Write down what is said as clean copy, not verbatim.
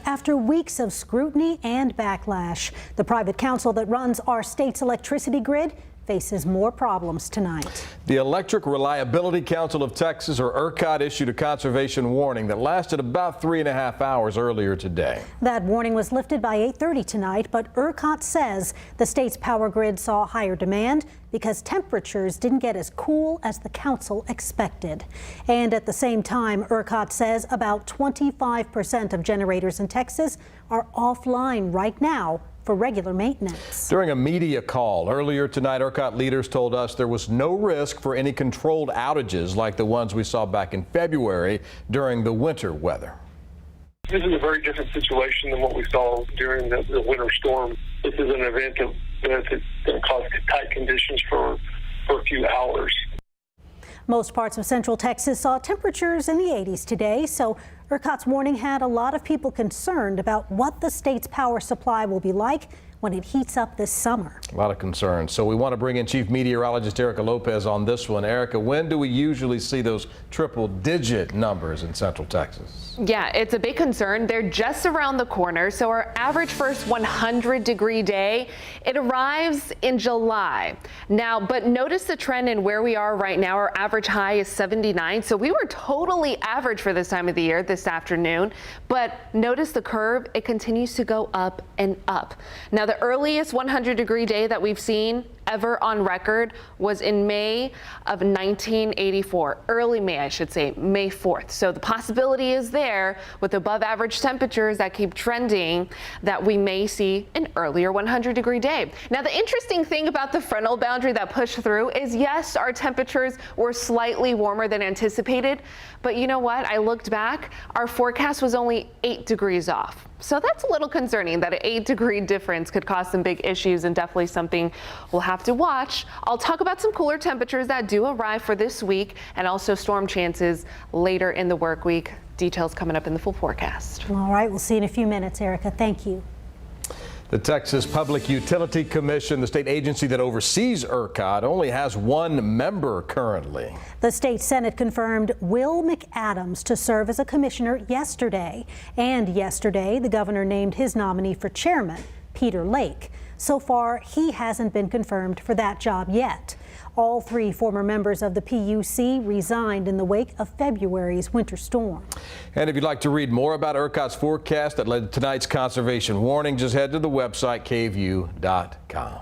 After weeks of scrutiny and backlash, the private council that runs our state's electricity grid faces more problems tonight. The Electric Reliability Council of Texas, or ERCOT, issued a conservation warning that lasted about 3.5 hours earlier today. That warning was lifted by 8:30 tonight, but ERCOT says the state's power grid saw higher demand because temperatures didn't get as cool as the council expected. And at the same time, ERCOT says about 25% of generators in Texas are offline right now for regular maintenance. During a media call earlier tonight, ERCOT leaders told us there was no risk for any controlled outages like the ones we saw back in February during the winter weather. This is a very different situation than what we saw during the winter storm. This is an event that's going to cause tight conditions for a few hours. Most parts of central Texas saw temperatures in the 80s today, so ERCOT's warning had a lot of people concerned about what the state's power supply will be like when it heats up this summer. A lot of concerns. So we want to bring in Chief Meteorologist Erica Lopez on this one. Erica, when do we usually see those triple-digit numbers in central Texas? Yeah, it's a big concern. They're just around the corner. So our average first 100-degree day, it arrives in July. Now, but notice the trend in where we are right now. Our average high is 79. So we were totally average for this time of the year this afternoon. But notice the curve, it continues to go up and up. Now, the earliest 100-degree day that we've seen ever on record was in May of 1984. Early May, I should say, May 4th. So the possibility is there with above average temperatures that keep trending that we may see an earlier 100-degree day. Now, the interesting thing about the frontal boundary that pushed through is, yes, our temperatures were slightly warmer than anticipated, but you know what? I looked back, our forecast was only 8 degrees off. So that's a little concerning that an 8-degree difference could cause some big issues, and definitely something we'll have to watch. I'll talk about some cooler temperatures that do arrive for this week and also storm chances later in the work week. Details coming up in the full forecast. All right, we'll see you in a few minutes, Erica. Thank you. The Texas Public Utility Commission, the state agency that oversees ERCOT, only has one member currently. The state Senate confirmed Will McAdams to serve as a commissioner yesterday. And yesterday, the governor named his nominee for chairman, Peter Lake. So far, he hasn't been confirmed for that job yet. All 3 former members of the PUC resigned in the wake of February's winter storm. And if you'd like to read more about ERCOT's forecast that led to tonight's conservation warning, just head to the website KVUE.com.